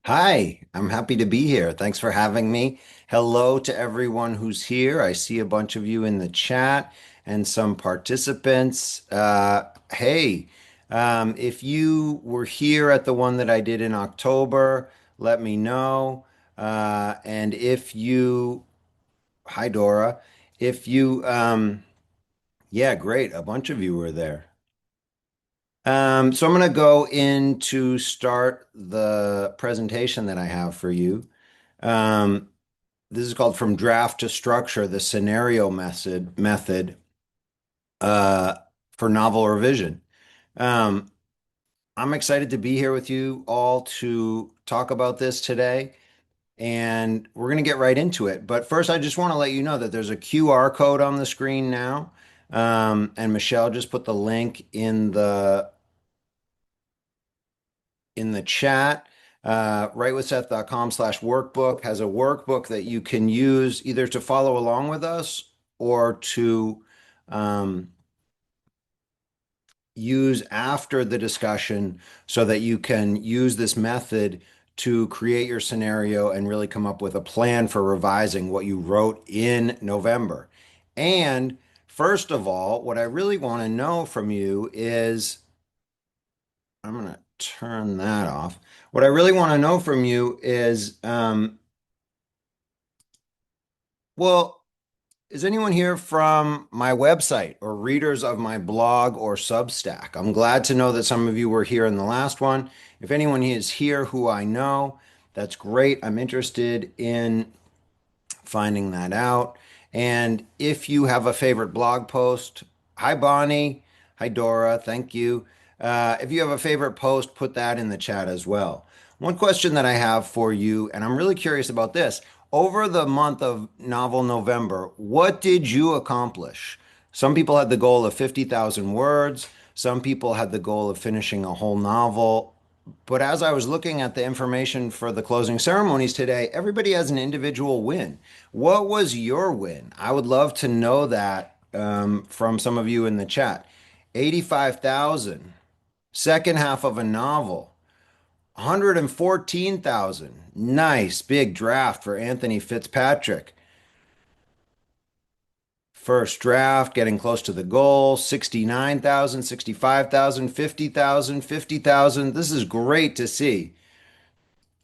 Hi, I'm happy to be here. Thanks for having me. Hello to everyone who's here. I see a bunch of you in the chat and some participants. Hey, if you were here at the one that I did in October, let me know. And if you, hi Dora, if you, yeah, great. A bunch of you were there. So I'm going to go in to start the presentation that I have for you. Um, This is called From Draft to Structure, the scenario method uh, for novel revision. Um, I'm excited to be here with you all to talk about this today, and we're going to get right into it. But first, I just want to let you know that there's a QR code on the screen now, and Michelle just put the link in the chat. Writewithseth.com/workbook has a workbook that you can use either to follow along with us or to um, use after the discussion so that you can use this method to create your scenario and really come up with a plan for revising what you wrote in November. And first of all, what I really want to know from you is I'm going to turn that off. What I really want to know from you is, well, is anyone here from my website or readers of my blog or Substack? I'm glad to know that some of you were here in the last one. If anyone is here who I know, that's great. I'm interested in finding that out. And if you have a favorite blog post, hi Bonnie, hi Dora, thank you. If you have a favorite post, put that in the chat as well. One question that I have for you, and I'm really curious about this. Over the month of Novel November, what did you accomplish? Some people had the goal of 50,000 words. Some people had the goal of finishing a whole novel. But as I was looking at the information for the closing ceremonies today, everybody has an individual win. What was your win? I would love to know that from some of you in the chat. 85,000, second half of a novel, 114,000. Nice, big draft for Anthony Fitzpatrick. First draft, getting close to the goal, 69,000, 65,000, 50,000, 50,000. This is great to see.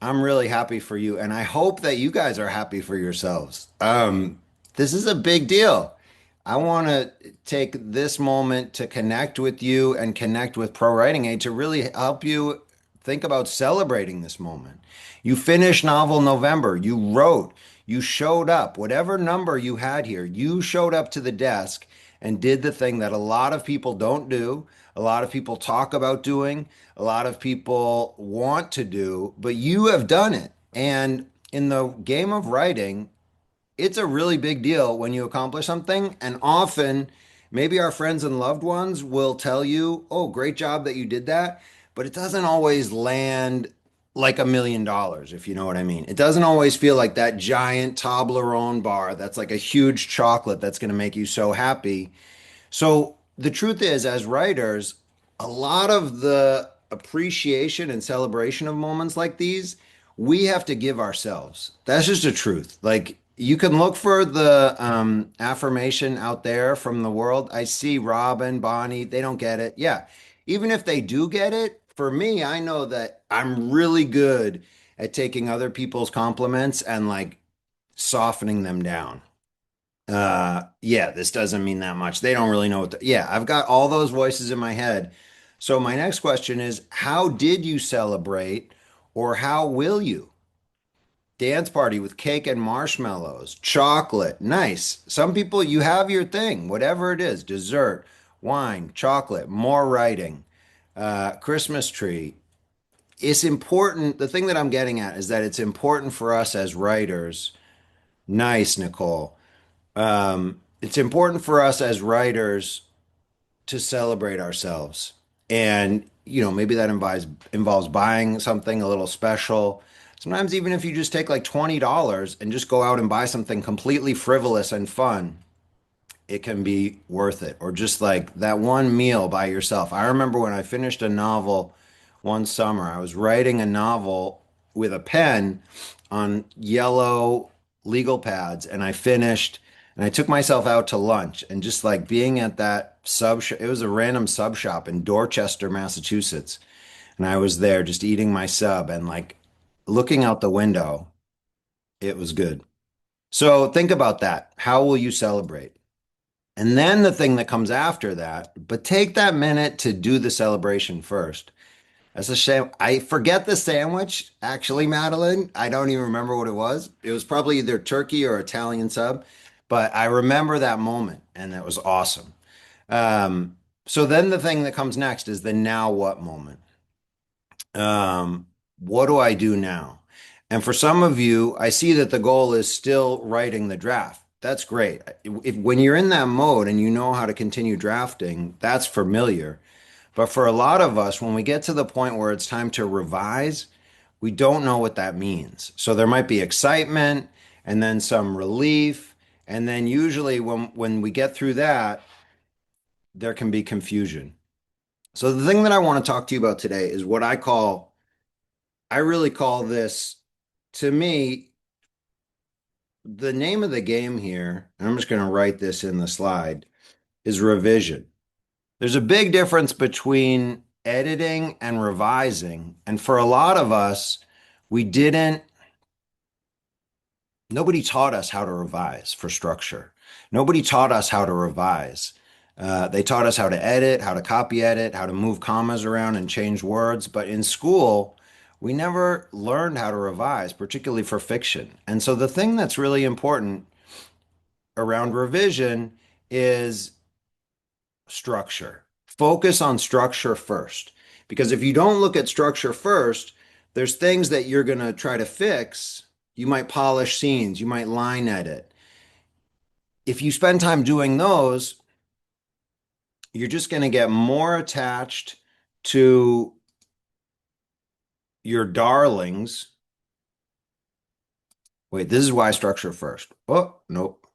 I'm really happy for you, and I hope that you guys are happy for yourselves. This is a big deal. I want to take this moment to connect with you and connect with Pro Writing Aid to really help you think about celebrating this moment. You finished Novel November. You wrote. You showed up. Whatever number you had here, you showed up to the desk and did the thing that a lot of people don't do, a lot of people talk about doing, a lot of people want to do, but you have done it. And in the game of writing, it's a really big deal when you accomplish something. And often, maybe our friends and loved ones will tell you, oh, great job that you did that. But it doesn't always land like $1 million, if you know what I mean. It doesn't always feel like that giant Toblerone bar that's like a huge chocolate that's going to make you so happy. So the truth is, as writers, a lot of the appreciation and celebration of moments like these, we have to give ourselves. That's just the truth. Like you can look for the affirmation out there from the world. I see Robin, Bonnie, they don't get it. Yeah. Even if they do get it, for me, I know that I'm really good at taking other people's compliments and like softening them down. Yeah, this doesn't mean that much. They don't really know yeah, I've got all those voices in my head. So my next question is, how did you celebrate or how will you? Dance party with cake and marshmallows, chocolate, nice. Some people, you have your thing, whatever it is, dessert, wine, chocolate, more writing, Christmas tree. It's important. The thing that I'm getting at is that it's important for us as writers. Nice, Nicole. It's important for us as writers to celebrate ourselves. And, maybe that involves buying something a little special. Sometimes even if you just take like $20 and just go out and buy something completely frivolous and fun, it can be worth it. Or just like that one meal by yourself. I remember when I finished a novel one summer, I was writing a novel with a pen on yellow legal pads, and I finished. And I took myself out to lunch, and just like being at that sub shop, it was a random sub shop in Dorchester, Massachusetts. And I was there just eating my sub and like looking out the window. It was good. So think about that. How will you celebrate? And then the thing that comes after that, but take that minute to do the celebration first. That's a shame. I forget the sandwich, actually, Madeline. I don't even remember what it was. It was probably either turkey or Italian sub, but I remember that moment and that was awesome. Um, so then the thing that comes next is the now what moment. What do I do now? And for some of you, I see that the goal is still writing the draft. That's great. When you're in that mode and you know how to continue drafting, that's familiar. But for a lot of us, when we get to the point where it's time to revise, we don't know what that means. So there might be excitement and then some relief. And then usually when we get through that, there can be confusion. So the thing that I want to talk to you about today is what I really call this, to me, the name of the game here, and I'm just going to write this in the slide, is revision. There's a big difference between editing and revising. And for a lot of us, we didn't, nobody taught us how to revise for structure. Nobody taught us how to revise. They taught us how to edit, how to copy edit, how to move commas around and change words. But in school, we never learned how to revise, particularly for fiction. And so the thing that's really important around revision is structure. Focus on structure first. Because if you don't look at structure first, there's things that you're going to try to fix. You might polish scenes, you might line edit. If you spend time doing those, you're just going to get more attached to your darlings. Wait, this is why structure first. Oh, nope.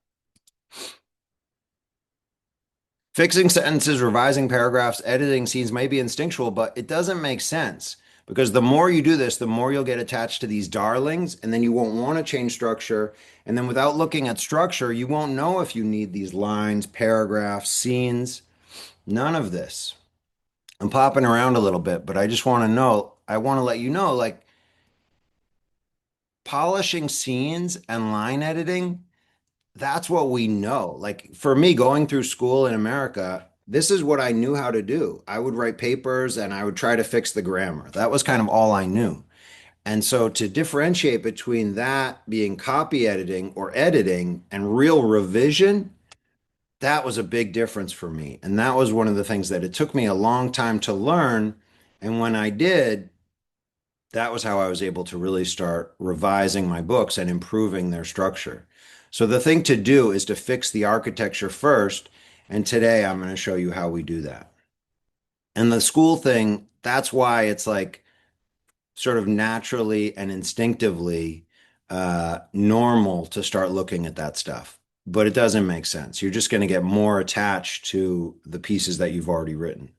Fixing sentences, revising paragraphs, editing scenes may be instinctual, but it doesn't make sense because the more you do this, the more you'll get attached to these darlings, and then you won't want to change structure. And then without looking at structure, you won't know if you need these lines, paragraphs, scenes, none of this. I'm popping around a little bit, but I just want to know, I want to let you know, like polishing scenes and line editing, that's what we know. Like for me, going through school in America, this is what I knew how to do. I would write papers and I would try to fix the grammar. That was kind of all I knew. And so to differentiate between that being copy editing or editing and real revision, that was a big difference for me. And that was one of the things that it took me a long time to learn. And when I did, that was how I was able to really start revising my books and improving their structure. So the thing to do is to fix the architecture first. And today I'm going to show you how we do that. And the school thing, that's why it's like sort of naturally and instinctively normal to start looking at that stuff. But it doesn't make sense. You're just going to get more attached to the pieces that you've already written.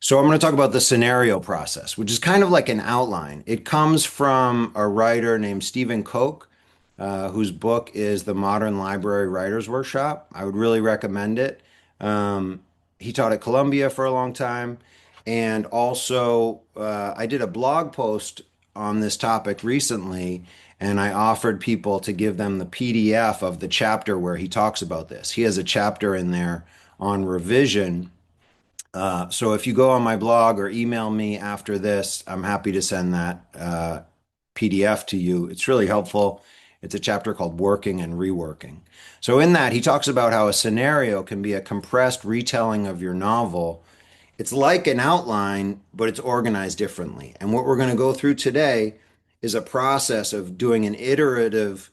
So I'm going to talk about the scenario process, which is kind of like an outline. It comes from a writer named Stephen Koch, whose book is The Modern Library Writers Workshop. I would really recommend it. He taught at Columbia for a long time. And also, I did a blog post on this topic recently, and I offered people to give them the PDF of the chapter where he talks about this. He has a chapter in there on revision. So if you go on my blog or email me after this, I'm happy to send that PDF to you. It's really helpful. It's a chapter called Working and Reworking. So in that, he talks about how a scenario can be a compressed retelling of your novel. It's like an outline, but it's organized differently. And what we're going to go through today is a process of doing an iterative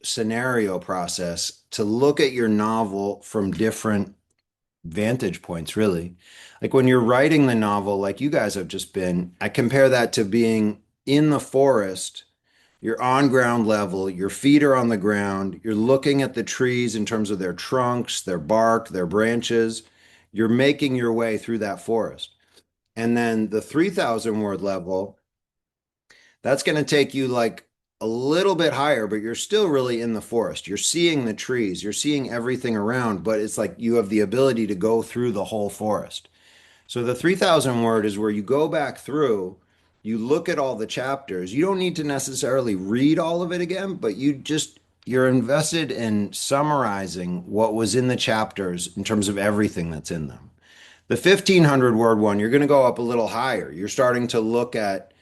scenario process to look at your novel from different vantage points, really. Like when you're writing the novel, like you guys have just been, I compare that to being in the forest. You're on ground level, your feet are on the ground, you're looking at the trees in terms of their trunks, their bark, their branches. You're making your way through that forest. And then the 3,000 word level, That's going to take you like a little bit higher, but you're still really in the forest. You're seeing the trees, you're seeing everything around, but it's like you have the ability to go through the whole forest. So the 3,000 word is where you go back through, you look at all the chapters. You don't need to necessarily read all of it again, but you're invested in summarizing what was in the chapters in terms of everything that's in them. The 1,500 word one, you're going to go up a little higher. You're starting to look at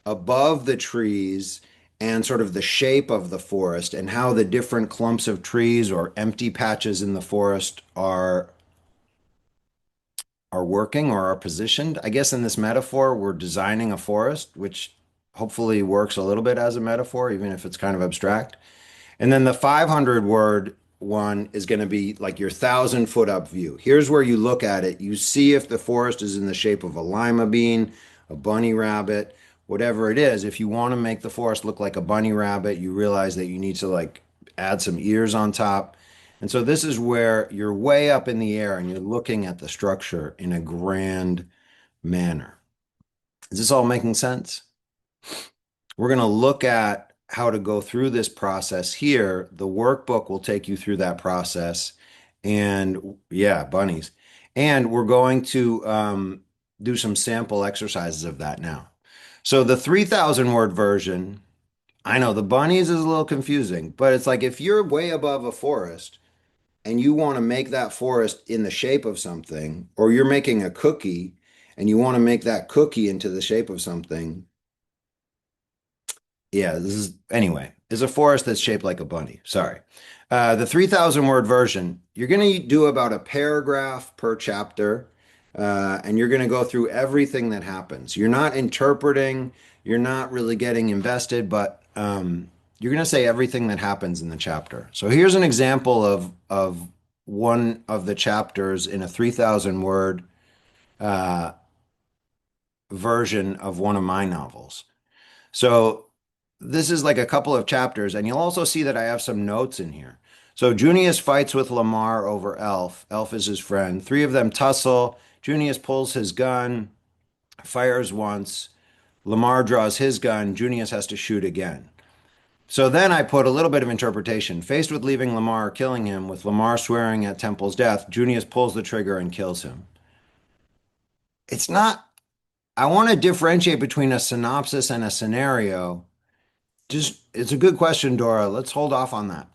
above the trees and sort of the shape of the forest and how the different clumps of trees or empty patches in the forest are working or are positioned. I guess in this metaphor, we're designing a forest, which hopefully works a little bit as a metaphor, even if it's kind of abstract. And then the 500 word one is going to be like your 1,000 foot up view. Here's where you look at it. You see if the forest is in the shape of a lima bean, a bunny rabbit, whatever it is. If you want to make the forest look like a bunny rabbit, you realize that you need to like add some ears on top. And so this is where you're way up in the air and you're looking at the structure in a grand manner. Is this all making sense? We're going to look at how to go through this process here. The workbook will take you through that process. And yeah, bunnies. And we're going to do some sample exercises of that now. So the 3,000 word version, I know the bunnies is a little confusing, but it's like if you're way above a forest and you want to make that forest in the shape of something, or you're making a cookie and you want to make that cookie into the shape of something, yeah, this is anyway, is a forest that's shaped like a bunny. Sorry. The 3,000 word version, you're going to do about a paragraph per chapter, and you're going to go through everything that happens. You're not interpreting, you're not really getting invested, but you're going to say everything that happens in the chapter. So here's an example of one of the chapters in a 3,000 word uh, version of one of my novels. So this is like a couple of chapters, and you'll also see that I have some notes in here. So Junius fights with Lamar over Elf. Elf is his friend. Three of them tussle. Junius pulls his gun, fires once. Lamar draws his gun. Junius has to shoot again. So then I put a little bit of interpretation. Faced with leaving Lamar or killing him, with Lamar swearing at Temple's death, Junius pulls the trigger and kills him. It's not, I want to differentiate between a synopsis and a scenario. Just, it's a good question, Dora. Let's hold off on that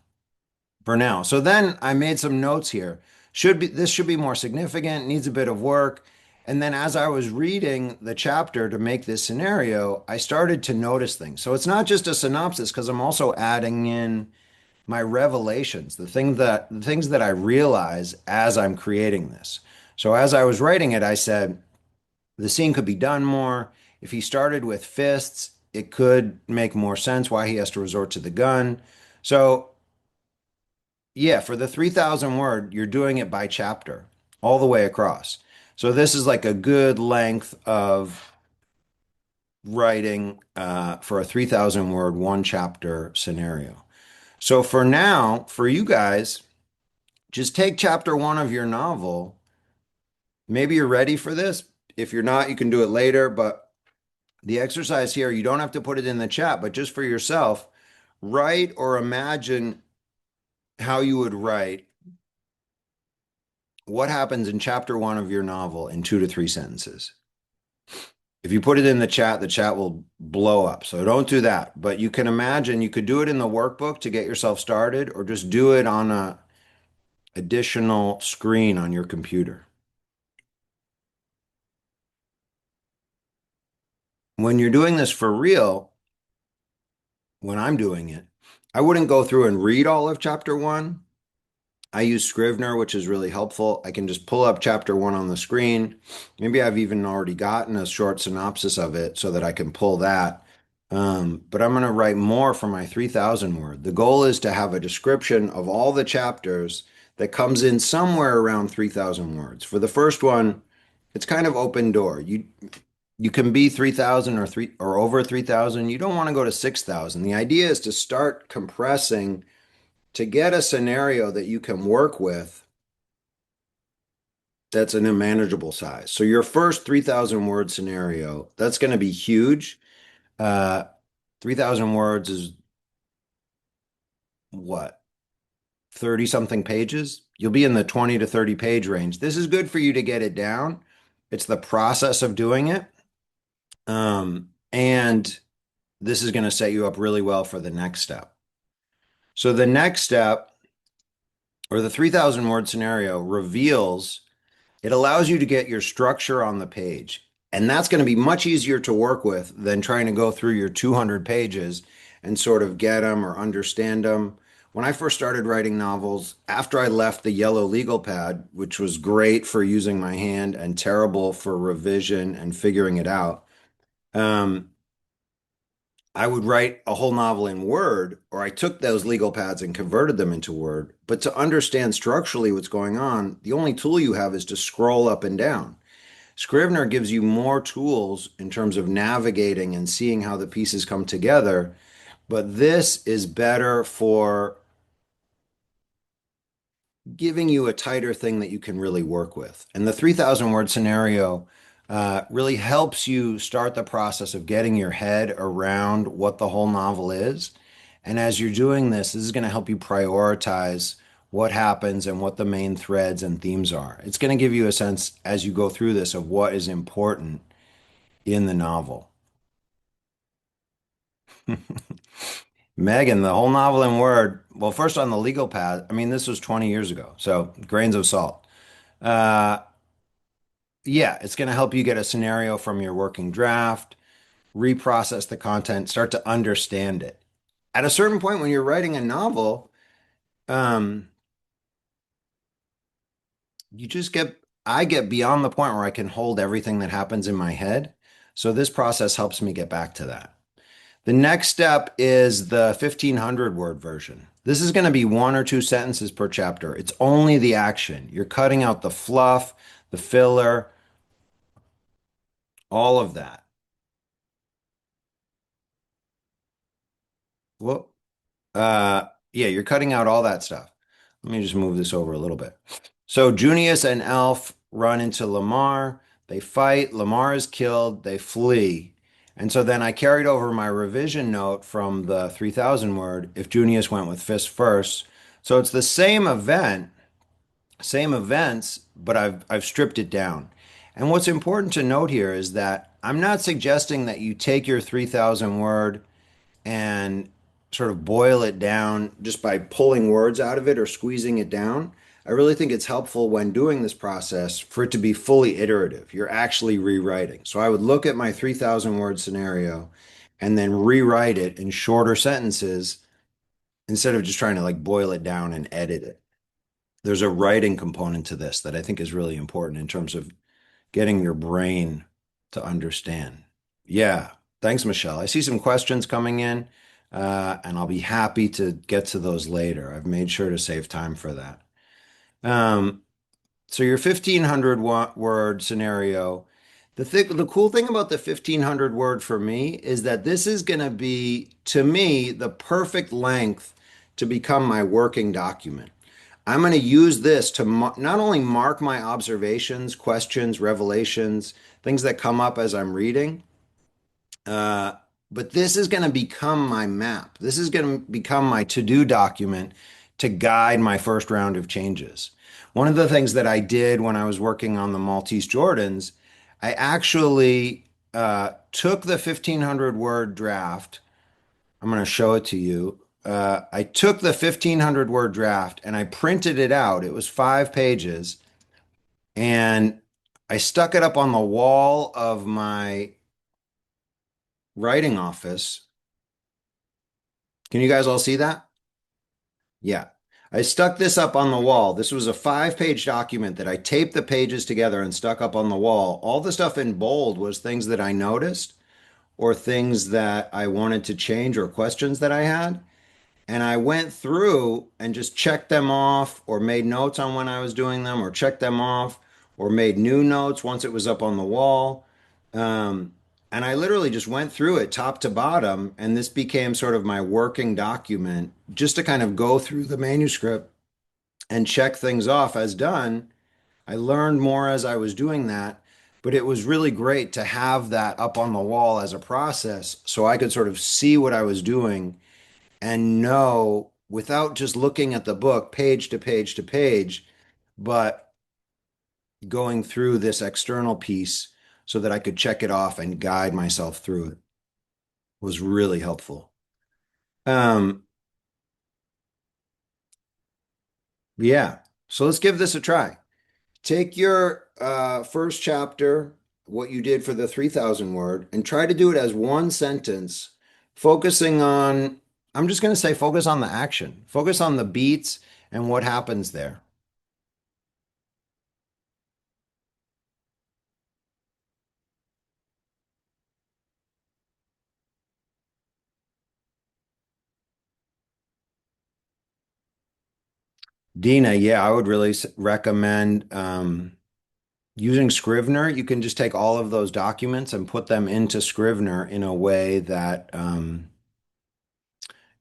for now. So then I made some notes here. This should be more significant, needs a bit of work. And then as I was reading the chapter to make this scenario, I started to notice things. So it's not just a synopsis because I'm also adding in my revelations, the things that I realize as I'm creating this. So as I was writing it, I said the scene could be done more. If he started with fists, it could make more sense why he has to resort to the gun. So yeah, for the 3,000 word, you're doing it by chapter all the way across. So this is like a good length of writing for a 3,000 word, one chapter scenario. So for now, for you guys, just take chapter one of your novel. Maybe you're ready for this. If you're not, you can do it later. But the exercise here, you don't have to put it in the chat, but just for yourself, write or imagine how you would write what happens in chapter one of your novel in 2 to 3 sentences. If you put it in the chat will blow up. So don't do that. But you can imagine you could do it in the workbook to get yourself started, or just do it on a additional screen on your computer. When you're doing this for real, when I'm doing it, I wouldn't go through and read all of chapter one. I use Scrivener, which is really helpful. I can just pull up chapter one on the screen. Maybe I've even already gotten a short synopsis of it so that I can pull that. But I'm going to write more for my 3,000 word. The goal is to have a description of all the chapters that comes in somewhere around 3,000 words. For the first one, it's kind of open door. You can be 3,000 or over 3,000. You don't want to go to 6,000. The idea is to start compressing to get a scenario that you can work with that's in a manageable size. So your first 3,000 word scenario, that's going to be huge. 3,000 words is what? 30 something pages? You'll be in the 20 to 30 page range. This is good for you to get it down. It's the process of doing it. And this is going to set you up really well for the next step. So the next step, or the 3,000 word scenario, reveals it allows you to get your structure on the page. And that's going to be much easier to work with than trying to go through your 200 pages and sort of get them or understand them. When I first started writing novels, after I left the yellow legal pad, which was great for using my hand and terrible for revision and figuring it out, um, I would write a whole novel in Word, or I took those legal pads and converted them into Word. But to understand structurally what's going on, the only tool you have is to scroll up and down. Scrivener gives you more tools in terms of navigating and seeing how the pieces come together, but this is better for giving you a tighter thing that you can really work with. And the 3,000 word scenario really helps you start the process of getting your head around what the whole novel is. And as you're doing this, this is going to help you prioritize what happens and what the main threads and themes are. It's going to give you a sense as you go through this of what is important in the novel. Megan, the whole novel in Word. Well, first on the legal pad, I mean, this was 20 years ago, so grains of salt. Uh, yeah, it's going to help you get a scenario from your working draft, reprocess the content, start to understand it. At a certain point, when you're writing a novel, um, you just get, I get beyond the point where I can hold everything that happens in my head. So this process helps me get back to that. The next step is the 1,500 word version. This is going to be one or two sentences per chapter. It's only the action. You're cutting out the fluff, the filler, all of that. Well, yeah, you're cutting out all that stuff. Let me just move this over a little bit. So Junius and Elf run into Lamar. They fight. Lamar is killed. They flee. And so then I carried over my revision note from the 3,000 word if Junius went with fist first. So it's the same event, same events, but I've stripped it down. And what's important to note here is that I'm not suggesting that you take your 3,000 word and sort of boil it down just by pulling words out of it or squeezing it down. I really think it's helpful when doing this process for it to be fully iterative. You're actually rewriting. So I would look at my 3,000 word scenario and then rewrite it in shorter sentences instead of just trying to like boil it down and edit it. There's a writing component to this that I think is really important in terms of getting your brain to understand. Yeah. Thanks, Michelle. I see some questions coming in, and I'll be happy to get to those later. I've made sure to save time for that. Um, so your 1,500 word scenario, the cool thing about the 1,500 word for me is that this is going to be, to me, the perfect length to become my working document. I'm going to use this to not only mark my observations, questions, revelations, things that come up as I'm reading, uh, but this is going to become my map. This is going to become my to-do document to guide my first round of changes. One of the things that I did when I was working on the Maltese Jordans, I actually took the 1,500 word draft. I'm going to show it to you. I took the 1,500 word draft and I printed it out. It was 5 pages, and I stuck it up on the wall of my writing office. Can you guys all see that? Yeah. I stuck this up on the wall. This was a 5 page document that I taped the pages together and stuck up on the wall. All the stuff in bold was things that I noticed or things that I wanted to change or questions that I had. And I went through and just checked them off or made notes on when I was doing them or checked them off or made new notes once it was up on the wall. Um, and I literally just went through it top to bottom. And this became sort of my working document just to kind of go through the manuscript and check things off as done. I learned more as I was doing that. But it was really great to have that up on the wall as a process so I could sort of see what I was doing and know without just looking at the book page to page to page, but going through this external piece so that I could check it off and guide myself through it was really helpful. Um, yeah. So let's give this a try. Take your first chapter, what you did for the 3,000 word, and try to do it as one sentence, focusing on, I'm just going to say, focus on the action, focus on the beats and what happens there. Dina, yeah, I would really recommend using Scrivener. You can just take all of those documents and put them into Scrivener in a way that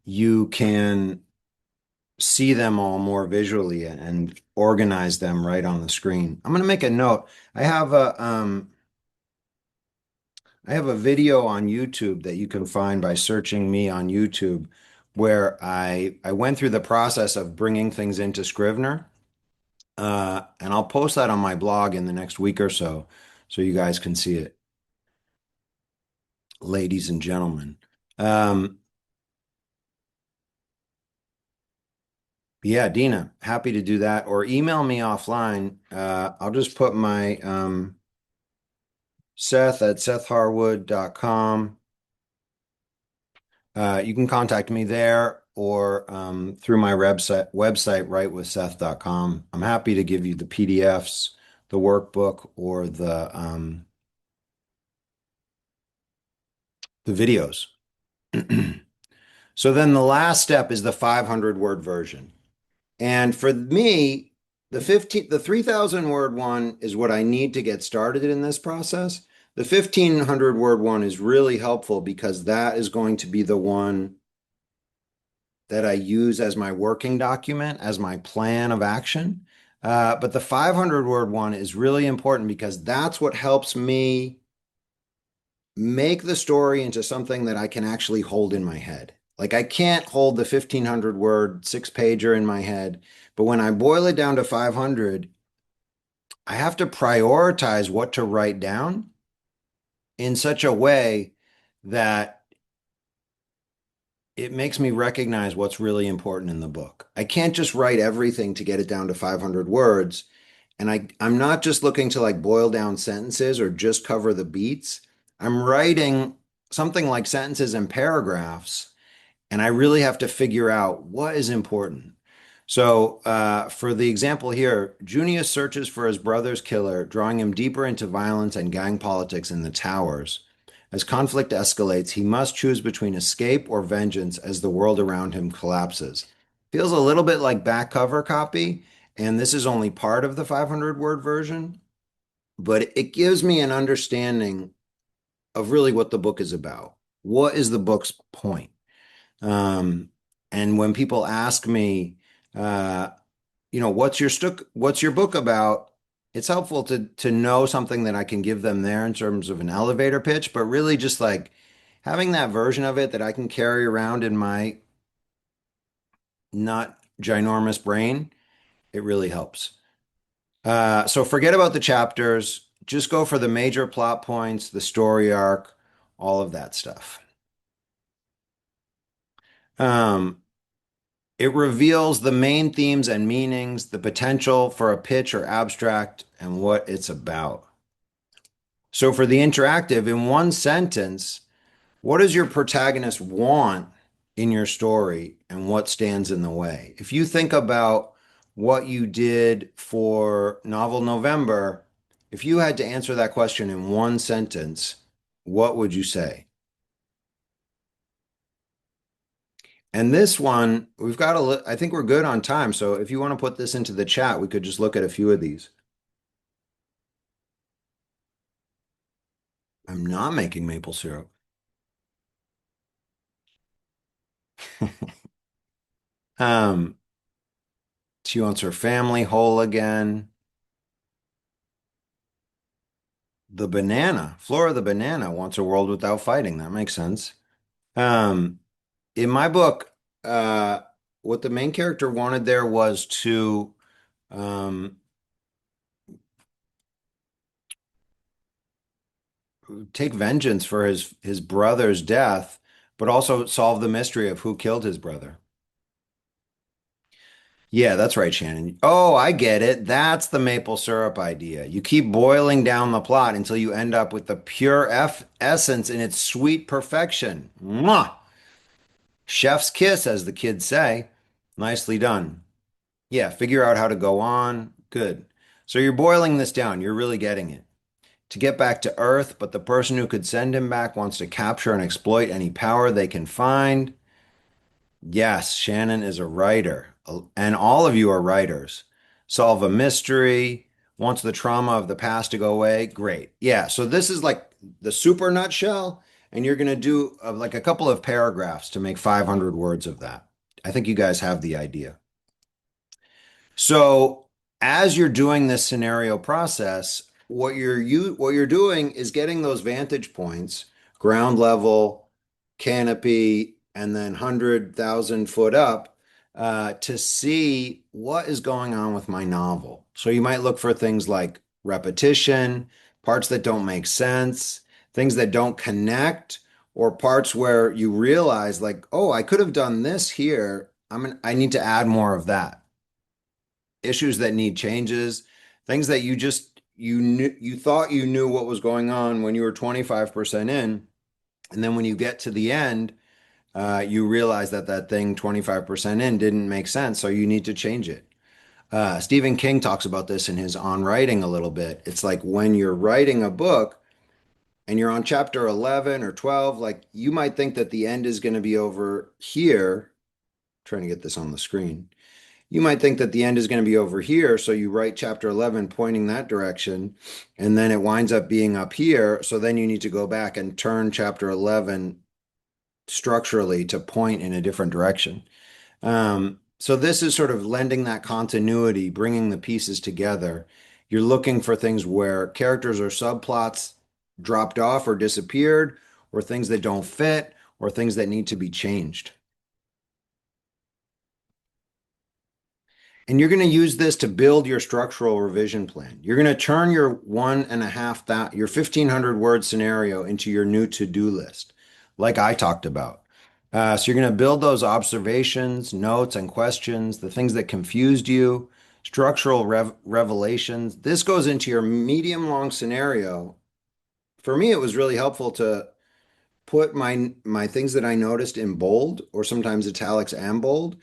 you can see them all more visually and organize them right on the screen. I'm going to make a note. I have a video on YouTube that you can find by searching me on YouTube where I went through the process of bringing things into Scrivener. And I'll post that on my blog in the next week or so, so you guys can see it, ladies and gentlemen. Um, yeah, Dina, happy to do that. Or email me offline. I'll just put my Seth at sethharwood.com. You can contact me there or through my website, writewithseth.com. I'm happy to give you the PDFs, the workbook, or the videos. So then the last step is the 500 word version. And for me, the 3,000 word one is what I need to get started in this process. The 1,500 word one is really helpful because that is going to be the one that I use as my working document, as my plan of action. But the 500 word one is really important because that's what helps me make the story into something that I can actually hold in my head. Like I can't hold the 1,500 word six pager in my head, but when I boil it down to 500, I have to prioritize what to write down in such a way that it makes me recognize what's really important in the book. I can't just write everything to get it down to 500 words. And I'm not just looking to like boil down sentences or just cover the beats. I'm writing something like sentences and paragraphs, and I really have to figure out what is important. So, for the example here, Junius searches for his brother's killer, drawing him deeper into violence and gang politics in the towers. As conflict escalates, he must choose between escape or vengeance as the world around him collapses. Feels a little bit like back cover copy, and this is only part of the 500 word version, but it gives me an understanding of really what the book is about. What is the book's point? Um, and when people ask me, uh, what's your book about? It's helpful to know something that I can give them there in terms of an elevator pitch, but really just like having that version of it that I can carry around in my not ginormous brain, it really helps. So forget about the chapters, just go for the major plot points, the story arc, all of that stuff. Um, It reveals the main themes and meanings, the potential for a pitch or abstract, and what it's about. So, for the interactive, in one sentence, what does your protagonist want in your story and what stands in the way? If you think about what you did for Novel November, if you had to answer that question in one sentence, what would you say? And this one, we've got I think we're good on time. So if you want to put this into the chat, we could just look at a few of these. I'm not making maple syrup. Um, she wants her family whole again. The banana, Flora the banana wants a world without fighting. That makes sense. Um, in my book, uh, what the main character wanted there was to um, take vengeance for his brother's death, but also solve the mystery of who killed his brother. Yeah, that's right, Shannon. Oh, I get it. That's the maple syrup idea. You keep boiling down the plot until you end up with the pure F essence in its sweet perfection. Mwah! Chef's kiss, as the kids say. Nicely done. Yeah, figure out how to go on. Good. So you're boiling this down. You're really getting it. To get back to Earth, but the person who could send him back wants to capture and exploit any power they can find. Yes, Shannon is a writer, and all of you are writers. Solve a mystery, wants the trauma of the past to go away. Great. Yeah, so this is like the super nutshell, and you're going to do like a couple of paragraphs to make 500 words of that. I think you guys have the idea. So as you're doing this scenario process, what you're doing is getting those vantage points, ground level, canopy, and then 100,000 foot up to see what is going on with my novel. So you might look for things like repetition, parts that don't make sense, things that don't connect, or parts where you realize like, oh, I could have done this here. I need to add more of that. Issues that need changes, things that you thought you knew what was going on when you were 25% in, and then when you get to the end, you realize that that thing 25% in didn't make sense, so you need to change it. Stephen King talks about this in his On Writing a little bit. It's like when you're writing a book and you're on chapter 11 or 12, like you might think that the end is going to be over here. Trying to get this on the screen. You might think that the end is going to be over here, so you write chapter 11 pointing that direction, and then it winds up being up here. So then you need to go back and turn chapter 11 structurally to point in a different direction. So this is sort of lending that continuity, bringing the pieces together. You're looking for things where characters or subplots dropped off or disappeared, or things that don't fit, or things that need to be changed. And you're going to use this to build your structural revision plan. You're going to turn your your 1,500 word scenario into your new to-do list, like I talked about. So you're going to build those observations, notes, and questions, the things that confused you, structural revelations. This goes into your medium long scenario. For me, it was really helpful to put my things that I noticed in bold or sometimes italics and bold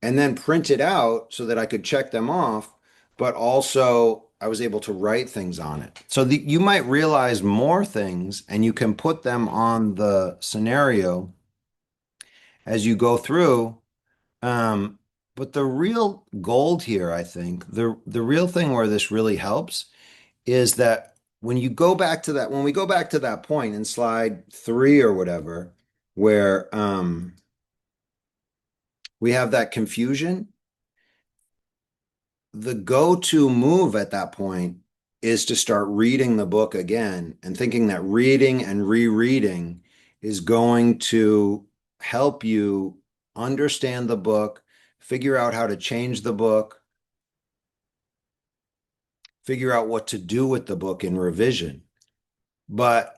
and then print it out so that I could check them off, but also I was able to write things on it. So you might realize more things and you can put them on the scenario as you go through. Um, but the real gold here, I think, the real thing where this really helps is that when we go back to that point in slide 3 or whatever, where we have that confusion, the go-to move at that point is to start reading the book again and thinking that reading and rereading is going to help you understand the book, figure out how to change the book, figure out what to do with the book in revision. But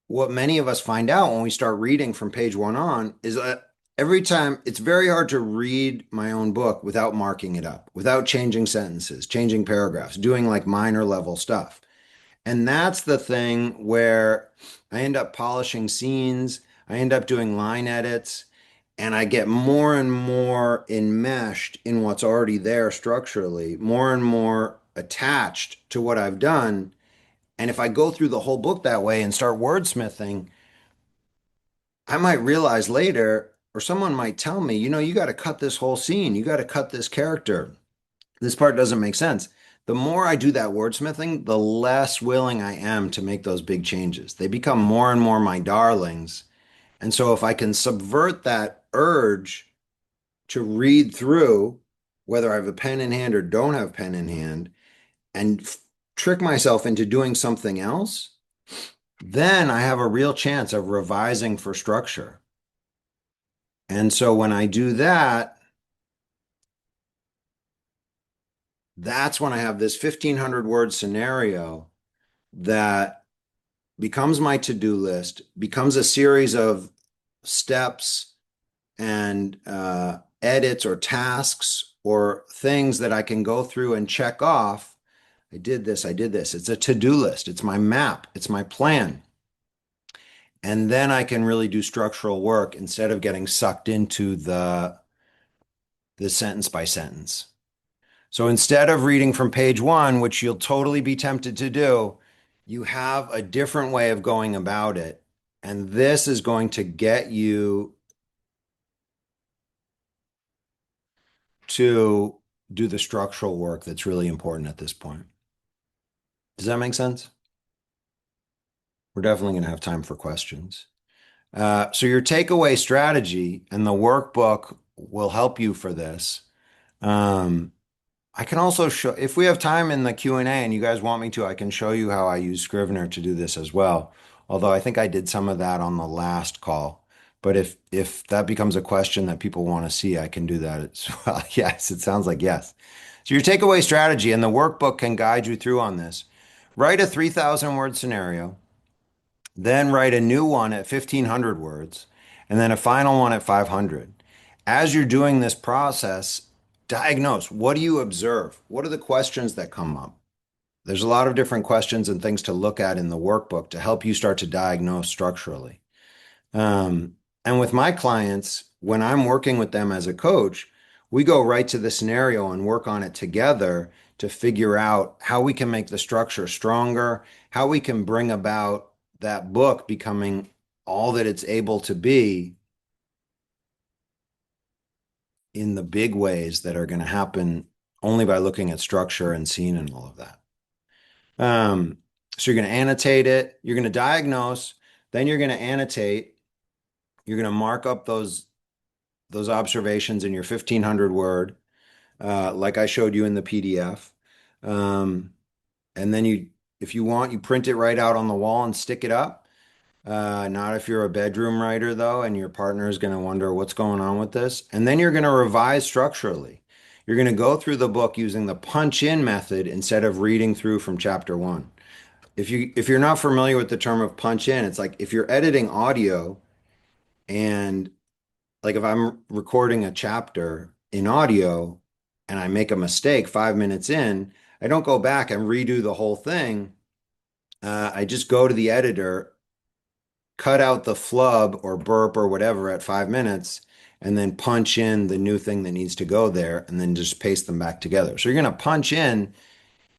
what many of us find out when we start reading from page 1 on is that every time it's very hard to read my own book without marking it up, without changing sentences, changing paragraphs, doing like minor level stuff. And that's the thing where I end up polishing scenes, I end up doing line edits, and I get more and more enmeshed in what's already there structurally, more and more attached to what I've done. And if I go through the whole book that way and start wordsmithing, I might realize later, or someone might tell me, you got to cut this whole scene. You got to cut this character. This part doesn't make sense. The more I do that wordsmithing, the less willing I am to make those big changes. They become more and more my darlings. And so if I can subvert that urge to read through, whether I have a pen in hand or don't have pen in hand, and trick myself into doing something else, then I have a real chance of revising for structure. And so when I do that, that's when I have this 1,500 word scenario that becomes my to-do list, becomes a series of steps and edits or tasks or things that I can go through and check off. I did this, I did this. It's a to-do list. It's my map. It's my plan. And then I can really do structural work instead of getting sucked into the sentence by sentence. So instead of reading from page one, which you'll totally be tempted to do, you have a different way of going about it. And this is going to get you to do the structural work that's really important at this point. Does that make sense? We're definitely going to have time for questions. So your takeaway strategy and the workbook will help you for this. Um, I can also show, if we have time in the Q&A and you guys want me to, I can show you how I use Scrivener to do this as well. Although I think I did some of that on the last call. But if that becomes a question that people want to see, I can do that as well. Yes, it sounds like yes. So your takeaway strategy and the workbook can guide you through on this. Write a 3,000 word scenario, then write a new one at 1,500 words, and then a final one at 500. As you're doing this process, diagnose. What do you observe? What are the questions that come up? There's a lot of different questions and things to look at in the workbook to help you start to diagnose structurally. Um, and with my clients, when I'm working with them as a coach, we go right to the scenario and work on it together to figure out how we can make the structure stronger, how we can bring about that book becoming all that it's able to be in the big ways that are going to happen only by looking at structure and scene and all of that. Um, so you're going to annotate it, you're going to diagnose, then you're going to annotate, you're going to mark up those observations in your 1,500 word, like I showed you in the PDF. Um, and then if you want, you print it right out on the wall and stick it up. Not if you're a bedroom writer, though, and your partner is going to wonder what's going on with this. And then you're going to revise structurally. You're going to go through the book using the punch in method instead of reading through from chapter one. If you're not familiar with the term of punch in, it's like if you're editing audio and like if I'm recording a chapter in audio and I make a mistake 5 minutes in, I don't go back and redo the whole thing. I just go to the editor, cut out the flub or burp or whatever at 5 minutes, and then punch in the new thing that needs to go there and then just paste them back together. So you're going to punch in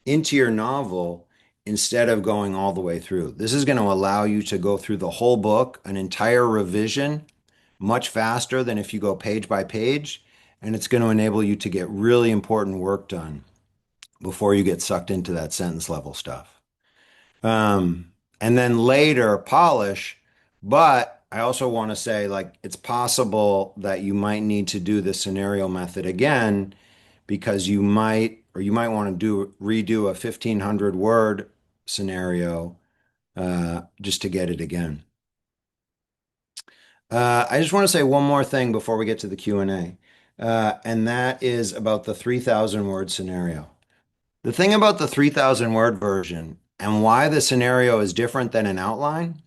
into your novel instead of going all the way through. This is going to allow you to go through the whole book, an entire revision, much faster than if you go page by page. And it's going to enable you to get really important work done before you get sucked into that sentence level stuff. And then later polish. But I also want to say, like, it's possible that you might need to do the scenario method again because you might want to redo a 1,500 word scenario just to get it again. I just want to say one more thing before we get to the Q&A, and that is about the 3,000 word scenario. The thing about the 3,000 word version and why the scenario is different than an outline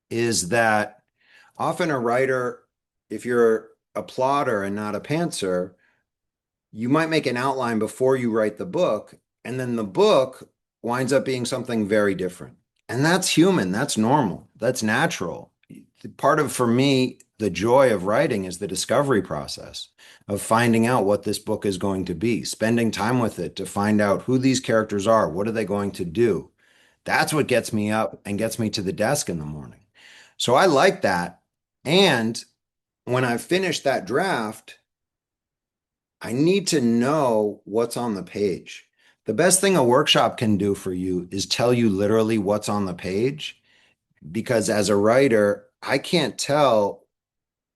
is that often a writer, if you're a plotter and not a pantser, you might make an outline before you write the book, and then the book winds up being something very different. And that's human, that's normal, that's natural. Part of, for me, the joy of writing is the discovery process of finding out what this book is going to be, spending time with it to find out who these characters are, what are they going to do. That's what gets me up and gets me to the desk in the morning. So I like that. And when I finish that draft, I need to know what's on the page. The best thing a workshop can do for you is tell you literally what's on the page, because as a writer, I can't tell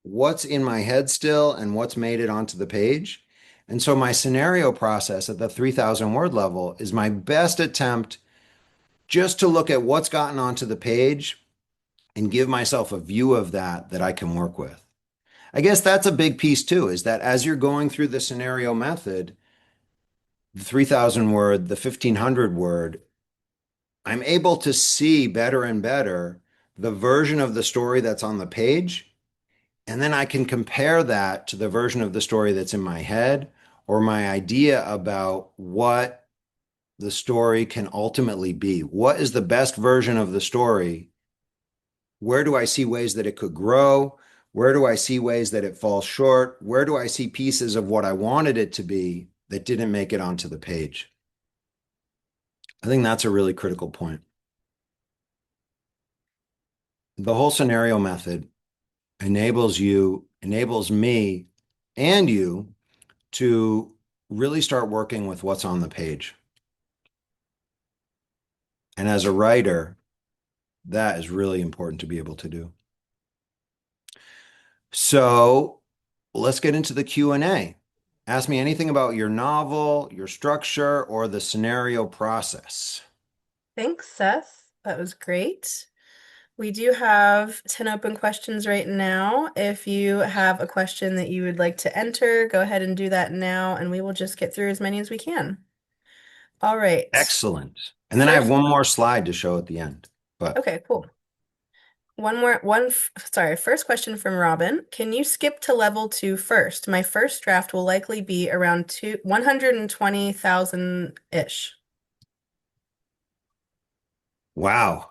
what's in my head still and what's made it onto the page. And so my scenario process at the 3,000 word level is my best attempt just to look at what's gotten onto the page and give myself a view of that I can work with. I guess that's a big piece too, is that as you're going through the scenario method, the 3,000 word, the 1,500 word, I'm able to see better and better the version of the story that's on the page. And then I can compare that to the version of the story that's in my head or my idea about what the story can ultimately be. What is the best version of the story? Where do I see ways that it could grow? Where do I see ways that it falls short? Where do I see pieces of what I wanted it to be that didn't make it onto the page? I think that's a really critical point. The whole scenario method enables me and you to really start working with what's on the page. And as a writer, that is really important to be able to do. So let's get into the Q&A. Ask me anything about your novel, your structure, or the scenario process. Thanks, Seth. That was great. We do have 10 open questions right now. If you have a question that you would like to enter, go ahead and do that now, and we will just get through as many as we can. All right. Excellent. And then I have First, one more slide to show at the end. But okay, cool. First question from Robin. Can you skip to level two first? My first draft will likely be around 120,000-ish. wow.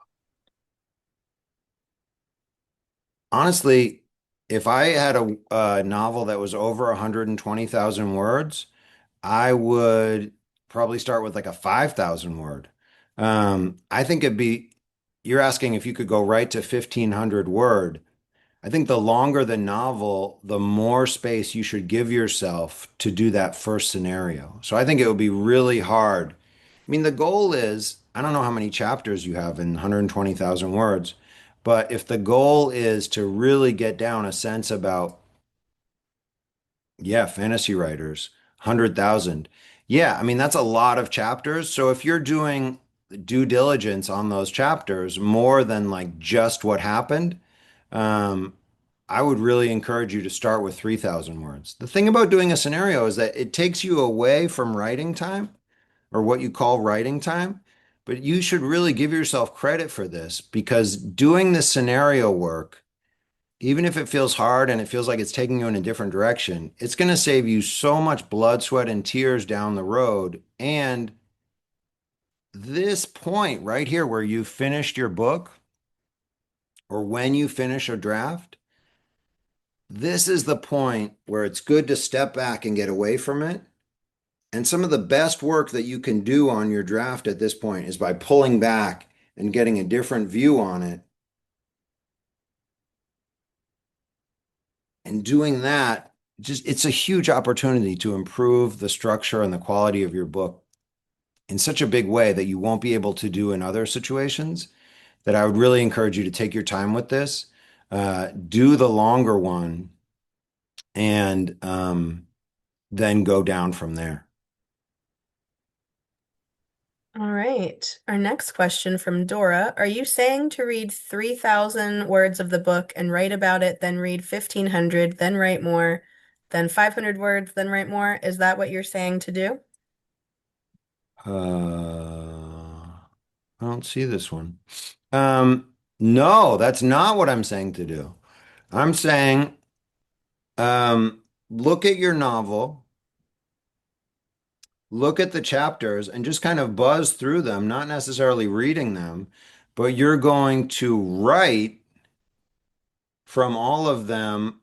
Honestly, if I had a novel that was over 120,000 words, I would probably start with like a 5,000 word. I think you're asking if you could go right to 1,500 word. I think the longer the novel, the more space you should give yourself to do that first scenario. So I think it would be really hard. I mean, the goal is, I don't know how many chapters you have in 120,000 words, but if the goal is to really get down a sense about, yeah, fantasy writers, 100,000. Yeah, I mean, that's a lot of chapters. So if you're doing due diligence on those chapters more than like just what happened, um, I would really encourage you to start with 3,000 words. The thing about doing a scenario is that it takes you away from writing time or what you call writing time, but you should really give yourself credit for this because doing this scenario work, even if it feels hard and it feels like it's taking you in a different direction, it's going to save you so much blood, sweat, and tears down the road. And this point right here, where you finished your book or when you finish a draft, this is the point where it's good to step back and get away from it. And some of the best work that you can do on your draft at this point is by pulling back and getting a different view on it. And doing that, just it's a huge opportunity to improve the structure and the quality of your book in such a big way that you won't be able to do in other situations. That I would really encourage you to take your time with this, do the longer one, and then go down from there. All right. Our next question from Dora. Are you saying to read 3,000 words of the book and write about it, then read 1,500, then write more, then 500 words, then write more? Is that what you're saying to do? I don't see this one. No, that's not what I'm saying to do. I'm saying, look at your novel, look at the chapters, and just kind of buzz through them, not necessarily reading them, but you're going to write from all of them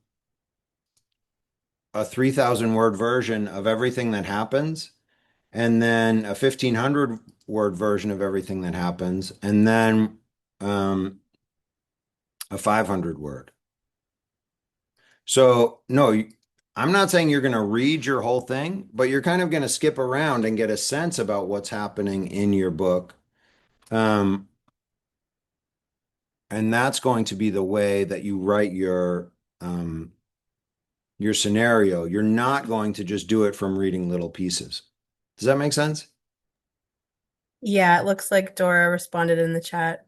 a 3,000 word version of everything that happens, and then a 1,500 word version of everything that happens, and then um, a 500 word. So, no, I'm not saying you're going to read your whole thing, but you're kind of going to skip around and get a sense about what's happening in your book. Um, and that's going to be the way that you write um, your scenario. You're not going to just do it from reading little pieces. Does that make sense? Yeah, it looks like Dora responded in the chat.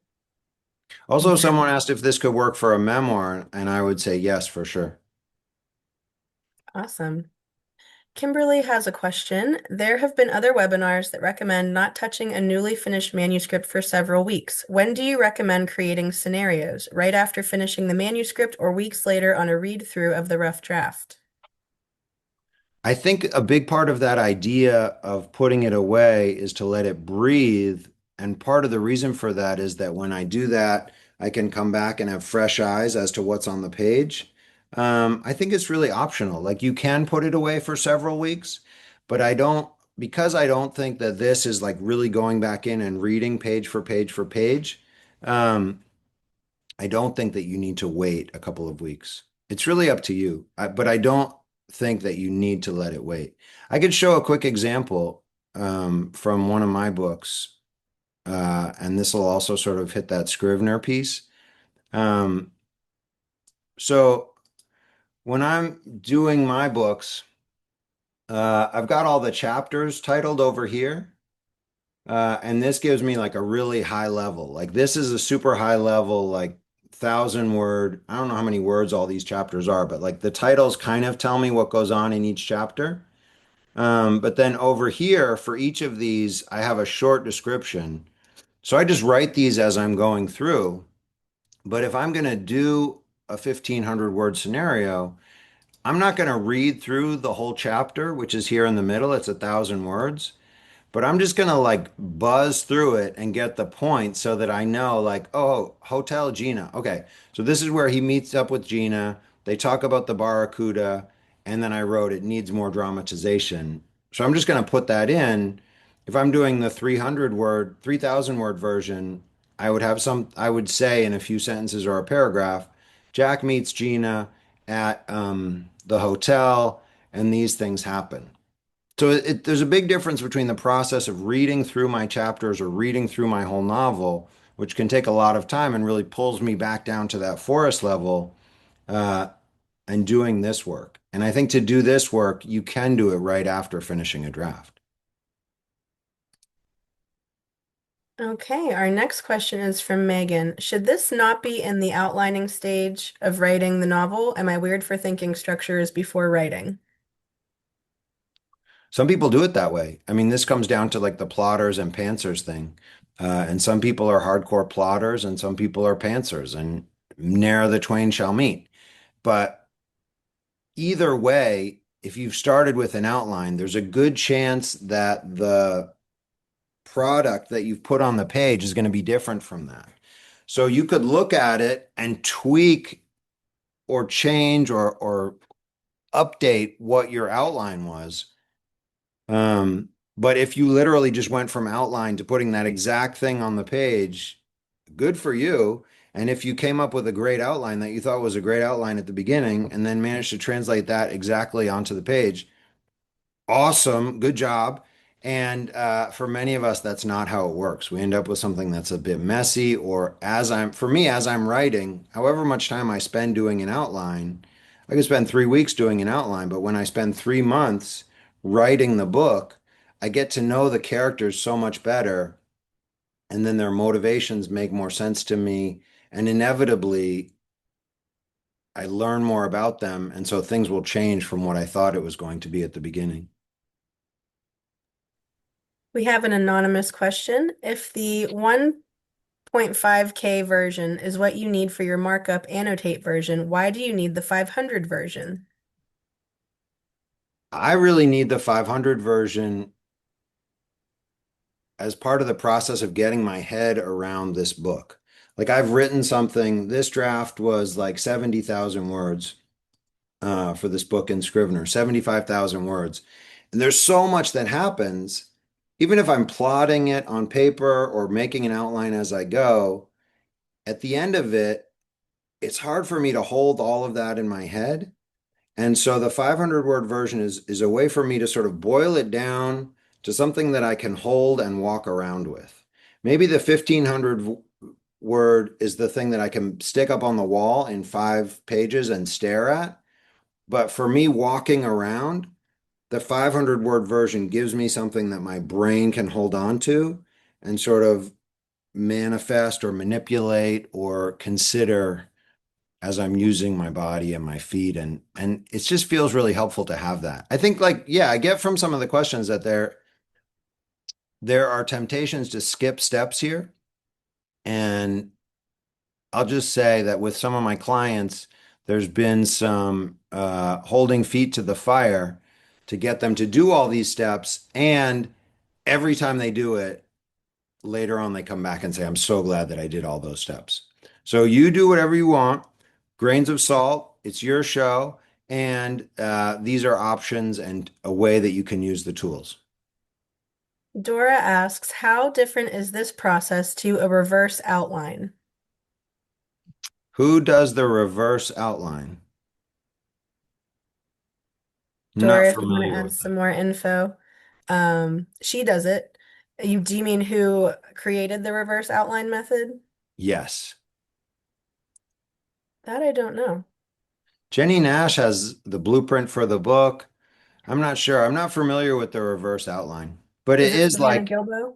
Also, someone asked if this could work for a memoir, and I would say yes, for sure. Awesome. Kimberly has a question. There have been other webinars that recommend not touching a newly finished manuscript for several weeks. When do you recommend creating scenarios? Right after finishing the manuscript or weeks later on a read through of the rough draft? I think a big part of that idea of putting it away is to let it breathe. And part of the reason for that is that when I do that, I can come back and have fresh eyes as to what's on the page. I think it's really optional. Like you can put it away for several weeks, but because I don't think that this is like really going back in and reading page for page for page. Um, I don't think that you need to wait a couple of weeks. It's really up to you. But I don't think that you need to let it wait. I could show a quick example from one of my books, and this will also sort of hit that Scrivener piece. Um, so when I'm doing my books, I've got all the chapters titled over here. And this gives me like a really high level. Like this is a super high level, like 1,000 word. I don't know how many words all these chapters are, but like the titles kind of tell me what goes on in each chapter. But then over here for each of these, I have a short description. So I just write these as I'm going through. But if I'm going to do a 1,500 word scenario, I'm not going to read through the whole chapter, which is here in the middle. It's 1,000 words. But I'm just gonna like buzz through it and get the point so that I know, like, oh, Hotel Gina. Okay, so this is where he meets up with Gina. They talk about the Barracuda, and then I wrote it needs more dramatization. So I'm just gonna put that in. If I'm doing the 3,000 word version, I would say in a few sentences or a paragraph, Jack meets Gina at the hotel, and these things happen. So there's a big difference between the process of reading through my chapters or reading through my whole novel, which can take a lot of time and really pulls me back down to that forest level, uh, and doing this work. And I think to do this work, you can do it right after finishing a draft. Okay, our next question is from Megan. Should this not be in the outlining stage of writing the novel? Am I weird for thinking structure is before writing? Some people do it that way. I mean, this comes down to like the plotters and pantsers thing. And some people are hardcore plotters and some people are pantsers, and ne'er the twain shall meet. But either way, if you've started with an outline, there's a good chance that the product that you've put on the page is going to be different from that. So you could look at it and tweak or change or update what your outline was. But if you literally just went from outline to putting that exact thing on the page, good for you. And if you came up with a great outline that you thought was a great outline at the beginning and then managed to translate that exactly onto the page, awesome, good job. And for many of us, that's not how it works. We end up with something that's a bit messy, or for me, as I'm writing, however much time I spend doing an outline, I could spend 3 weeks doing an outline, but when I spend 3 months writing the book, I get to know the characters so much better, and then their motivations make more sense to me. And inevitably, I learn more about them. And so things will change from what I thought it was going to be at the beginning. We have an anonymous question. If the 1.5K version is what you need for your markup annotate version, why do you need the 500 version? I really need the 500 version as part of the process of getting my head around this book. Like I've written something, this draft was like 70,000 words for this book in Scrivener, 75,000 words. And there's so much that happens, even if I'm plotting it on paper or making an outline as I go, at the end of it, it's hard for me to hold all of that in my head. And so the 500 word version is a way for me to sort of boil it down to something that I can hold and walk around with. Maybe the 1,500 word is the thing that I can stick up on the wall in 5 pages and stare at. But for me, walking around, the 500 word version gives me something that my brain can hold on to and sort of manifest or manipulate or consider as I'm using my body and my feet, and it just feels really helpful to have that. I think like yeah, I get from some of the questions that there are temptations to skip steps here, and I'll just say that with some of my clients there's been some holding feet to the fire to get them to do all these steps, and every time they do it later on they come back and say, I'm so glad that I did all those steps. So you do whatever you want, grains of salt, it's your show. And these are options and a way that you can use the tools. Dora asks, how different is this process to a reverse outline? Who does the reverse outline? Not Dora, if you want to familiar add with some that. more info, she does it. Do you mean who created the reverse outline method? Yes. That I don't know. Jenny Nash has the blueprint for the book. I'm not sure. I'm not familiar with the reverse outline, but it Is it is Savannah like Gilbo?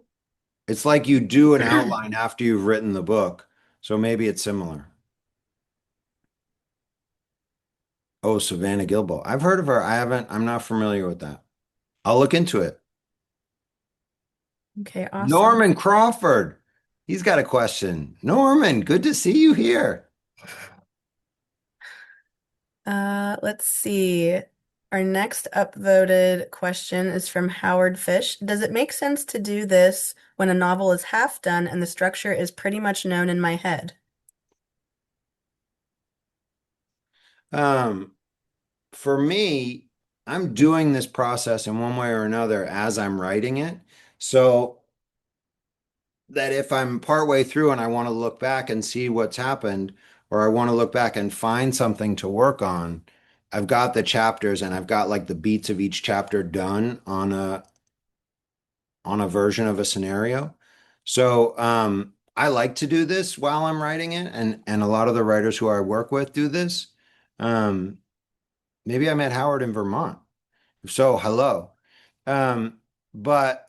it's like you do an outline after you've written the book. So maybe it's similar. Oh, Savannah Gilbo. I've heard of her. I haven't, I'm not familiar with that. I'll look into it. Okay, awesome. Norman Crawford. He's got a question. Norman, good to see you here. Let's see. Our next upvoted question is from Howard Fish. Does it make sense to do this when a novel is half done and the structure is pretty much known in my head? Um, for me, I'm doing this process in one way or another as I'm writing it. So that if I'm partway through and I want to look back and see what's happened, or I want to look back and find something to work on, I've got the chapters and I've got like the beats of each chapter done on a version of a scenario. So I like to do this while I'm writing it, and a lot of the writers who I work with do this. Um, maybe I met Howard in Vermont. If so, hello. But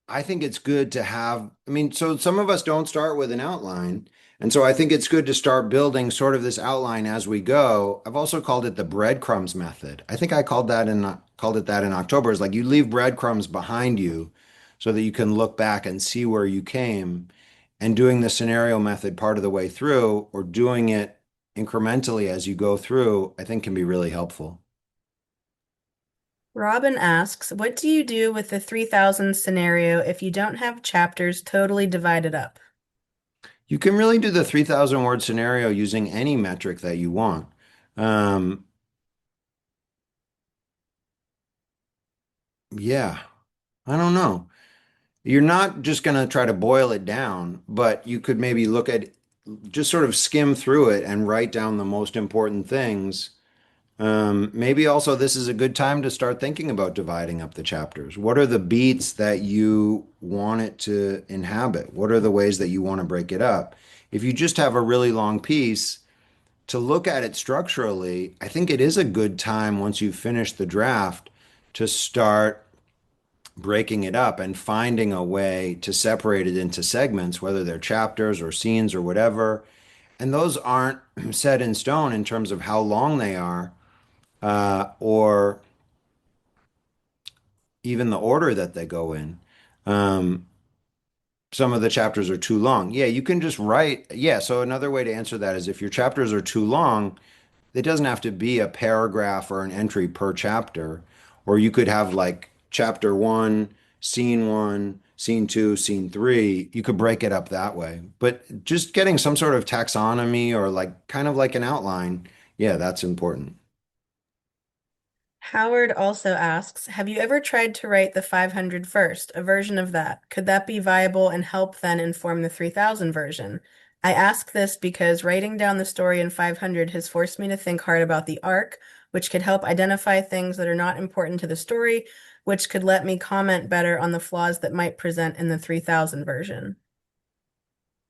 I think it's good to have, I mean, so some of us don't start with an outline. And so I think it's good to start building sort of this outline as we go. I've also called it the breadcrumbs method. I think I called it that in October. It's like you leave breadcrumbs behind you so that you can look back and see where you came. And doing the scenario method part of the way through or doing it incrementally as you go through, I think can be really helpful. Robin asks, what do you do with the 3000 scenario if you don't have chapters totally divided up? You can really do the 3,000 word scenario using any metric that you want. Um, yeah, I don't know. You're not just going to try to boil it down, but you could maybe look at just sort of skim through it and write down the most important things. Maybe also this is a good time to start thinking about dividing up the chapters. What are the beats that you want it to inhabit? What are the ways that you want to break it up? If you just have a really long piece, to look at it structurally, I think it is a good time once you've finished the draft to start breaking it up and finding a way to separate it into segments, whether they're chapters or scenes or whatever. And those aren't set in stone in terms of how long they are, or even the order that they go in. Um, some of the chapters are too long. Yeah, you can just write. Yeah, so another way to answer that is if your chapters are too long, it doesn't have to be a paragraph or an entry per chapter, or you could have like chapter one, scene two, scene three. You could break it up that way. But just getting some sort of taxonomy or like kind of like an outline, yeah, that's important. Howard also asks, have you ever tried to write the 500 first, a version of that? Could that be viable and help then inform the 3000 version? I ask this because writing down the story in 500 has forced me to think hard about the arc, which could help identify things that are not important to the story, which could let me comment better on the flaws that might present in the 3000 version.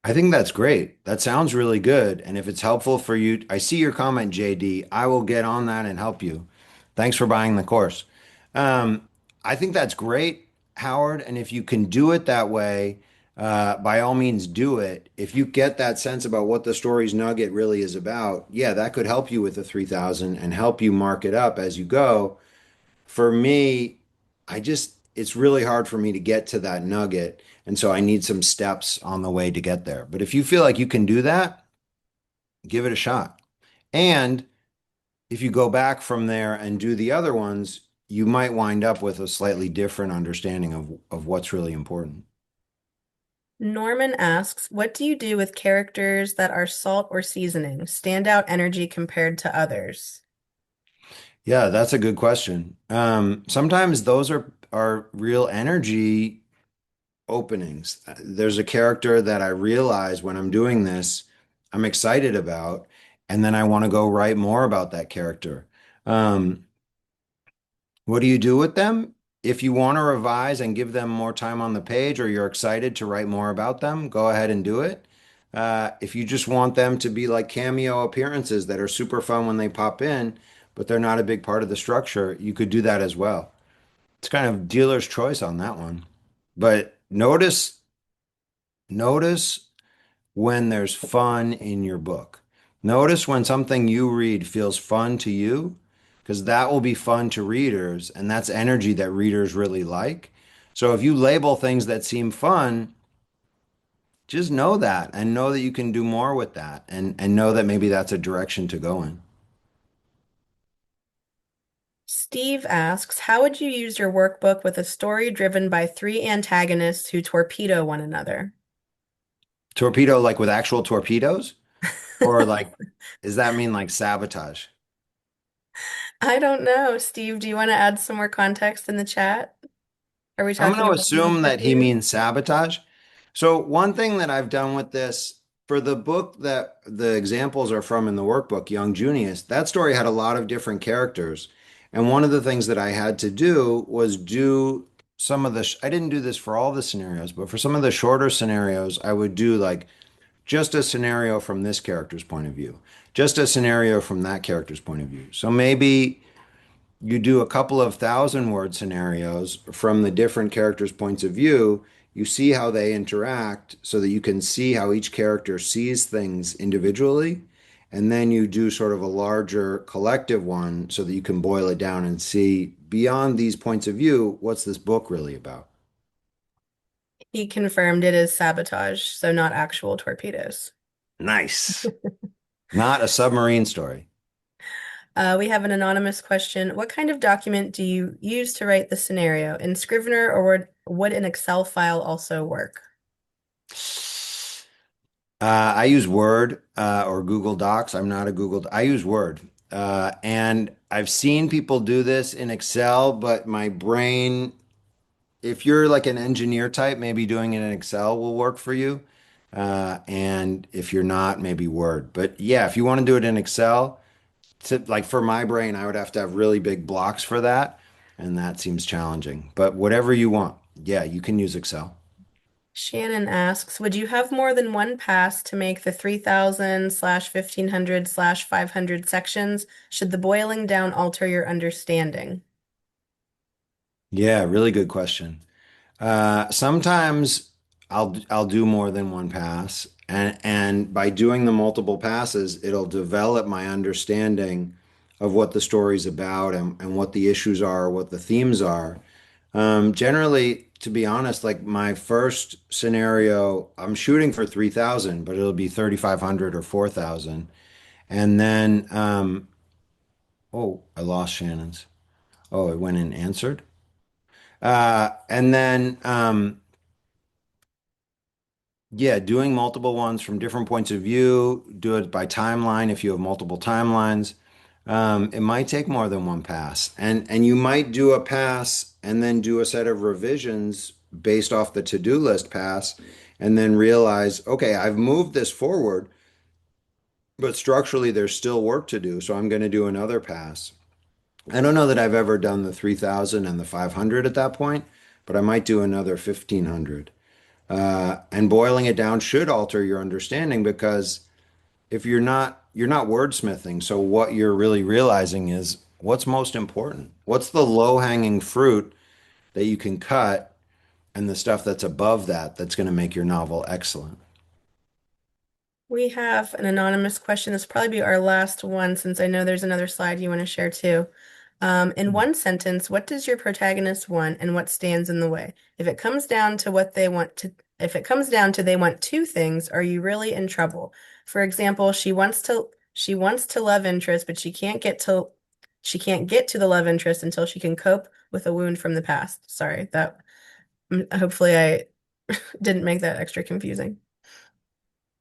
I think that's great. That sounds really good. And if it's helpful for you, I see your comment, JD. I will get on that and help you. Thanks for buying the course. Um, I think that's great, Howard. And if you can do it that way, by all means, do it. If you get that sense about what the story's nugget really is about, yeah, that could help you with the 3,000 and help you mark it up as you go. For me, it's really hard for me to get to that nugget. And so I need some steps on the way to get there. But if you feel like you can do that, give it a shot. And if you go back from there and do the other ones, you might wind up with a slightly different understanding of what's really important. Norman asks, what do you do with characters that are salt or seasoning? Standout energy compared to others. Yeah, that's a good question. Sometimes those are real energy openings. There's a character that I realize when I'm doing this, I'm excited about, and then I want to go write more about that character. Um, what do you do with them? If you want to revise and give them more time on the page, or you're excited to write more about them, go ahead and do it. If you just want them to be like cameo appearances that are super fun when they pop in, but they're not a big part of the structure, you could do that as well. It's kind of dealer's choice on that one. But notice when there's fun in your book. Notice when something you read feels fun to you, because that will be fun to readers, and that's energy that readers really like. So if you label things that seem fun, just know that and know that you can do more with that and know that maybe that's a direction to go in. Steve asks, how would you use your workbook with a story driven by three antagonists who torpedo one another? Torpedo like with actual torpedoes? Or like, does that mean like sabotage? I don't know. Steve, do you want to add some more context in the chat? Are we I'm talking going to about being assume that he torpedoed? means sabotage. So, one thing that I've done with this for the book that the examples are from in the workbook, Young Junius, that story had a lot of different characters. And one of the things that I had to do was do some of I didn't do this for all the scenarios, but for some of the shorter scenarios, I would do like just a scenario from this character's point of view, just a scenario from that character's point of view. So maybe you do a couple of thousand word scenarios from the different characters' points of view. You see how they interact so that you can see how each character sees things individually. And then you do sort of a larger collective one so that you can boil it down and see beyond these points of view, what's this book really about? He confirmed it is sabotage, so not actual torpedoes. Nice. Not a submarine story. We have an anonymous question. What kind of document do you use to write the scenario? In Scrivener or would an Excel file also work? I use Word or Google Docs. I'm not a Google. I use Word, and I've seen people do this in Excel, but my brain, if you're like an engineer type, maybe doing it in Excel will work for you. And if you're not, maybe Word. But yeah, if you want to do it in Excel, like for my brain, I would have to have really big blocks for that, and that seems challenging. But whatever you want, yeah, you can use Excel. Shannon asks, would you have more than one pass to make the 3000 slash 1500 slash 500 sections? Should the boiling down alter your understanding? Yeah, really good question. Sometimes I'll do more than one pass, and by doing the multiple passes, it'll develop my understanding of what the story's about and what the issues are, what the themes are. Generally, to be honest, like my first scenario, I'm shooting for 3,000, but it'll be 3,500 or 4,000. And then, oh, I lost Shannon's. Oh, it went and answered. And then, yeah, doing multiple ones from different points of view, do it by timeline if you have multiple timelines. It might take more than one pass. And you might do a pass and then do a set of revisions based off the to-do list pass and then realize, okay, I've moved this forward, but structurally there's still work to do, so I'm going to do another pass. I don't know that I've ever done the 3,000 and the 500 at that point, but I might do another 1,500. And boiling it down should alter your understanding because if you're not wordsmithing. So what you're really realizing is what's most important. What's the low-hanging fruit that you can cut and the stuff that's above that that's going to make your novel excellent. We have an anonymous question. This will probably be our last one since I know there's another slide you want to share too. In one sentence, what does your protagonist want and what stands in the way? If it comes down to what they want to, if it comes down to they want two things, are you really in trouble? For example, she wants to love interest, but she can't get to the love interest until she can cope with a wound from the past. Sorry, that hopefully I didn't make that extra confusing.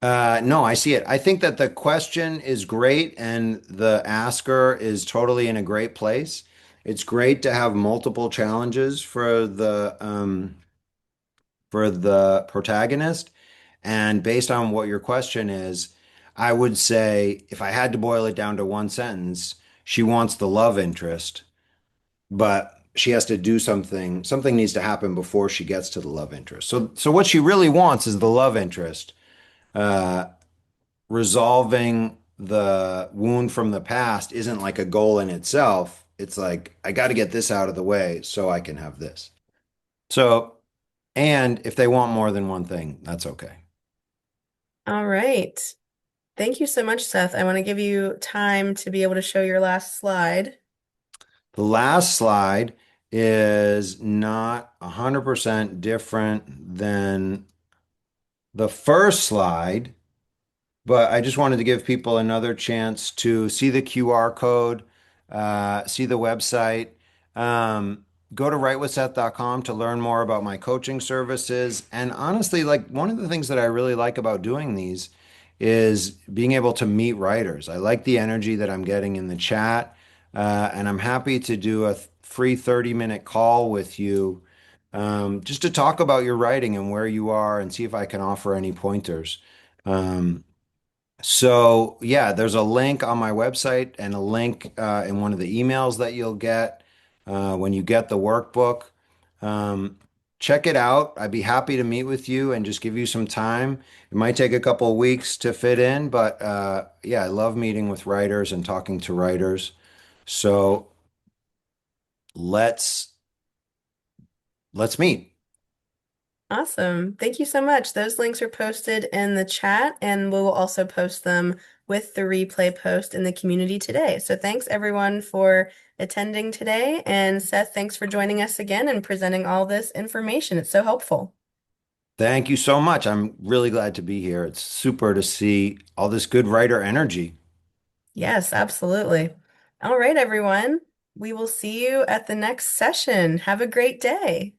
No, I see it. I think that the question is great and the asker is totally in a great place. It's great to have multiple challenges for the protagonist. And based on what your question is, I would say if I had to boil it down to one sentence, she wants the love interest, but she has to do something. Something needs to happen before she gets to the love interest. So what she really wants is the love interest. Uh, Resolving the wound from the past isn't like a goal in itself. It's like, I got to get this out of the way so I can have this. So, and if they want more than one thing, that's okay. All right. Thank you so much, Seth. I want to give you time to be able to show your last slide. The last slide is not 100% different than the first slide. But I just wanted to give people another chance to see the QR code, see the website, go to writewithseth.com to learn more about my coaching services. And honestly, like one of the things that I really like about doing these is being able to meet writers. I like the energy that I'm getting in the chat, and I'm happy to do a free 30-minute call with you just to talk about your writing and where you are and see if I can offer any pointers. Um, so yeah, there's a link on my website and a link in one of the emails that you'll get when you get the workbook. Um, Check it out. I'd be happy to meet with you and just give you some time. It might take a couple of weeks to fit in, but yeah, I love meeting with writers and talking to writers. So let's let's meet. Awesome. Thank you so much. Those links are posted in the chat, and we will also post them with the replay post in the community today. So thanks everyone for attending today. And Seth, thanks for joining us again and presenting all this information. It's so helpful. Thank you so much. I'm really glad to be here. It's super to see all this good writer energy. Yes, absolutely. All right, everyone. We will see you at the next session. Have a great day.